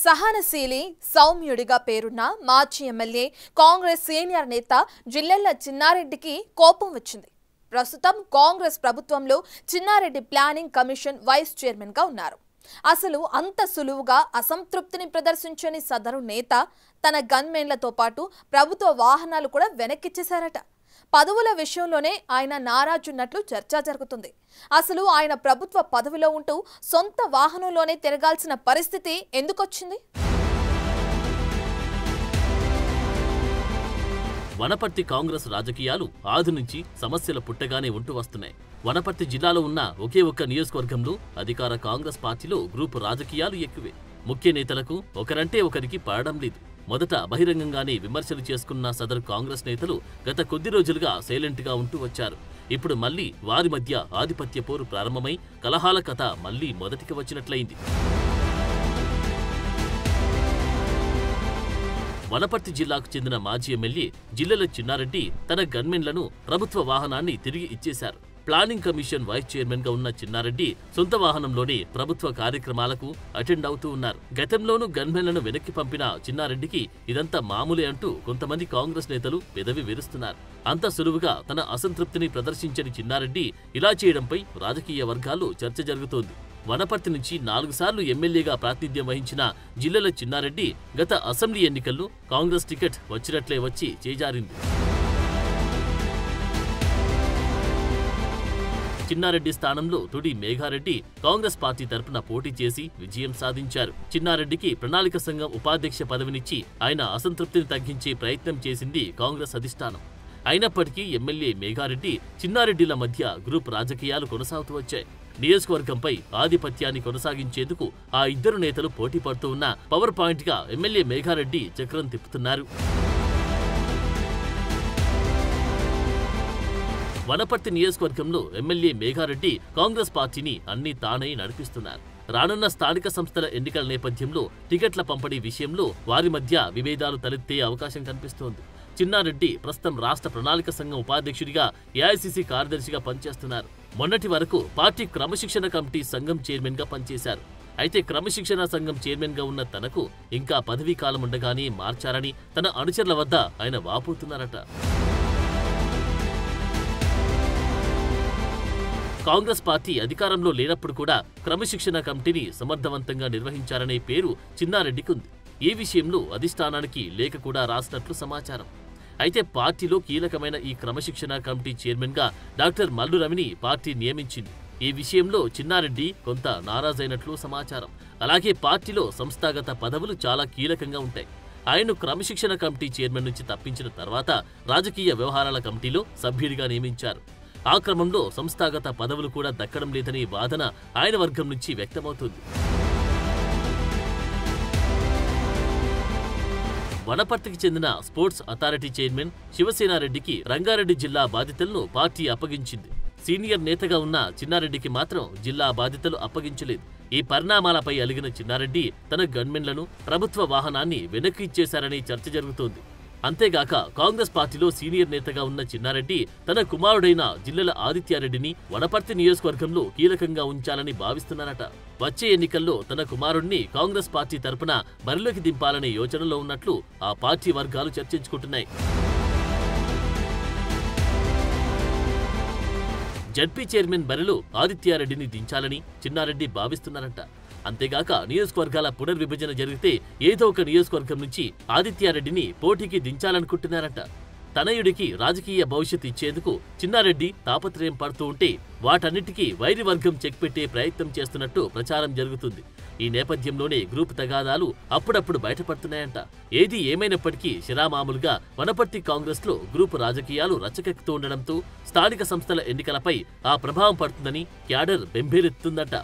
సహనశీలి సౌమ్యుడిగా పేరున్న మాజీ MLA Congress senior నేత జిల్లెళ్ల చిన్నారెడ్డికి కోపం వచ్చింది. ప్రస్తుతం కాంగ్రెస్ ప్రభుత్వంలో Chinnareddy planning commission vice chairman గా ఉన్నారు. అసలు అంత సులువుగా అసంతృప్తిని ప్రదర్శించని సదరు నేత తన గన్మెన్లతో పాటు ప్రభుత్వ వాహనాలు కూడా వెనక్కిచ్చేశారట. పదవుల విషయంలోనే ఆయన నారాజున్నట్లు చర్చ జరుగుతుంది. అసలు ఆయన ప్రభుత్వ పదవిలో ఉంటూ సొంత వాహనంలోనే తిరగాల్సిన పరిస్థితి ఎందుకొచ్చింది? వనపర్తి కాంగ్రెస్ రాజకీయాలు ఆది నుంచి సమస్యల పుట్టగానే ఉంటూ వస్తున్నాయి. వనపర్తి జిల్లాలో ఉన్న ఒకే ఒక్క నియోజకవర్గంలో అధికార కాంగ్రెస్ పార్టీలో గ్రూపు రాజకీయాలు ఎక్కువే. ముఖ్య నేతలకు ఒకరంటే ఒకరికి పడడం లేదు. మొదట బహిరంగంగానే విమర్శలు చేసుకున్న సదరు కాంగ్రెస్ నేతలు గత కొద్ది రోజులుగా సైలెంట్గా ఉంటూ వచ్చారు. ఇప్పుడు మళ్లీ వారి మధ్య ఆధిపత్య పోరు ప్రారంభమై కలహాల కథ మళ్లీ మొదటికి వచ్చినట్లయింది. వనపర్తి జిల్లాకు చెందిన మాజీ ఎమ్మెల్యే జిల్లెళ్ల చిన్నారెడ్డి తన గన్మెన్లను ప్రభుత్వ వాహనాన్ని తిరిగి ఇచ్చేశారు. ప్లానింగ్ కమిషన్ వైస్ చైర్మన్ గా ఉన్న చిన్నారెడ్డి సొంత వాహనంలోనే ప్రభుత్వ కార్యక్రమాలకు అటెండ్ అవుతూ ఉన్నారు. గతంలోనూ గన్మెన్లను వెనక్కి పంపిన చిన్నారెడ్డికి ఇదంతా మామూలే అంటూ కొంతమంది కాంగ్రెస్ నేతలు పెదవి విరుస్తున్నారు. అంత సులువుగా తన అసంతృప్తిని ప్రదర్శించని చిన్నారెడ్డి ఇలా చేయడంపై రాజకీయ వర్గాల్లో చర్చ జరుగుతోంది. వనపర్తి నుంచి 4 సార్లు ఎమ్మెల్యేగా ప్రాతినిధ్యం వహించిన జిల్లెళ్ల చిన్నారెడ్డి గత అసెంబ్లీ ఎన్నికల్లో కాంగ్రెస్ టికెట్ వచ్చినట్లే వచ్చి చేజారింది. చిన్నారెడ్డి స్థానంలో తుడి మేఘారెడ్డి కాంగ్రెస్ పార్టీ తరపున పోటీ చేసి విజయం సాధించారు. చిన్నారెడ్డికి ప్రణాళిక సంఘం ఉపాధ్యక్ష పదవినిచ్చి ఆయన అసంతృప్తిని తగ్గించే ప్రయత్నం చేసింది కాంగ్రెస్ అధిష్టానం. అయినప్పటికీ ఎమ్మెల్యే మేఘారెడ్డి చిన్నారెడ్డిల మధ్య గ్రూప్ రాజకీయాలు కొనసాగుతూ వచ్చాయి. నియోజకవర్గంపై ఆధిపత్యాన్ని కొనసాగించేందుకు ఆ ఇద్దరు నేతలు పోటీ పడుతూ ఉన్న పవర్ పాయింట్ గా ఎమ్మెల్యే మేఘారెడ్డి చక్రం తిప్పుతున్నారు. వనపర్తి నియోజకవర్గంలో ఎమ్మెల్యే మేఘారెడ్డి కాంగ్రెస్ పార్టీని అన్ని తానై నడిపిస్తున్నారు. రానున్న స్థానిక సంస్థల ఎన్నికల నేపథ్యంలో టికెట్ల పంపిణీ విషయంలో వారి మధ్య విభేదాలు తలెత్తే అవకాశం కనిపిస్తోంది. చిన్నారెడ్డి ప్రస్తుతం రాష్ట్ర ప్రణాళిక సంఘం ఉపాధ్యక్షుడిగా ఏఐసీసీ కార్యదర్శిగా పనిచేస్తున్నారు. మొన్నటి వరకు పార్టీ క్రమశిక్షణ కమిటీ సంఘం చైర్మన్ గా పనిచేశారు. అయితే క్రమశిక్షణ సంఘం చైర్మన్ గా ఉన్న తనకు ఇంకా పదవీ కాలం ఉండగానే మార్చారని తన అనుచరుల వద్ద ఆయన వాపోతున్నారట. కాంగ్రెస్ పార్టీ అధికారంలో లేనప్పుడు కూడా క్రమశిక్షణ కమిటీని సమర్థవంతంగా నిర్వహించారనే పేరు చిన్నారెడ్డికి ఉంది. ఈ విషయంలో అధిష్టానానికి లేఖ కూడా రాసినట్లు సమాచారం. అయితే పార్టీలో కీలకమైన ఈ క్రమశిక్షణ కమిటీ చైర్మన్ గా డాక్టర్ మల్లు రవిని పార్టీ నియమించింది. ఈ విషయంలో చిన్నారెడ్డి కొంత నారాజైనట్లు సమాచారం. అలాగే పార్టీలో సంస్థాగత పదవులు చాలా కీలకంగా ఉంటాయి. ఆయన్ను క్రమశిక్షణ కమిటీ చైర్మన్ నుంచి తప్పించిన తర్వాత రాజకీయ వ్యవహారాల కమిటీలో సభ్యుడిగా నియమించారు. ఆ క్రమంలో సంస్థాగత పదవులు కూడా దక్కడం లేదనే వాదన ఆయన వర్గం నుంచి వ్యక్తమవుతుంది. వనపర్తికి చెందిన స్పోర్ట్స్ అథారిటీ చైర్మన్ శివసేనారెడ్డికి రంగారెడ్డి జిల్లా బాధ్యతలను పార్టీ అప్పగించింది. సీనియర్ నేతగా ఉన్న చిన్నారెడ్డికి మాత్రం జిల్లా బాధ్యతలు అప్పగించలేదు. ఈ పరిణామాలపై అలిగిన చిన్నారెడ్డి తన గన్మెన్లను ప్రభుత్వ వాహనాన్ని వెనక్కి ఇచ్చేశారని చర్చ జరుగుతోంది. అంతేగాక కాంగ్రెస్ పార్టీలో సీనియర్ నేతగా ఉన్న చిన్నారెడ్డి తన కుమారుడైన జిల్లెల ఆదిత్యారెడ్డిని వనపర్తి నియోజకవర్గంలో కీలకంగా ఉంచాలని భావిస్తున్నారట. వచ్చే ఎన్నికల్లో తన కుమారుడిని కాంగ్రెస్ పార్టీ తరపున బరిలోకి దింపాలనే యోచనలో ఉన్నట్లు ఆ పార్టీ వర్గాలు చర్చించుకుంటున్నాయి. జడ్పీ చైర్మన్ బరిలో ఆదిత్యారెడ్డిని దించాలని చిన్నారెడ్డి భావిస్తున్నారట. అంతేగాక నియోజకవర్గాల పునర్విభజన జరిగితే ఏదో ఒక నియోజకవర్గం నుంచి ఆదిత్యారెడ్డిని పోటీకి దించాలనుకుంటున్నారట. తనయుడికి రాజకీయ భవిష్యత్తు ఇచ్చేందుకు చిన్నారెడ్డి తాపత్రయం పడుతూ ఉంటే వాటన్నిటికీ వైరి వర్గం చెక్ పెట్టే ప్రయత్నం చేస్తున్నట్టు ప్రచారం జరుగుతుంది. ఈ నేపథ్యంలోనే గ్రూప్ తగాదాలు అప్పుడప్పుడు బయటపడుతున్నాయంట. ఏది ఏమైనప్పటికీ శిరామామూలుగా వనపర్తి కాంగ్రెస్ లో గ్రూపు రాజకీయాలు రచ్చకెక్కుతూ ఉండడంతో స్థానిక సంస్థల ఎన్నికలపై ఆ ప్రభావం పడుతుందని క్యాడర్ బెంబేలెత్తుందట.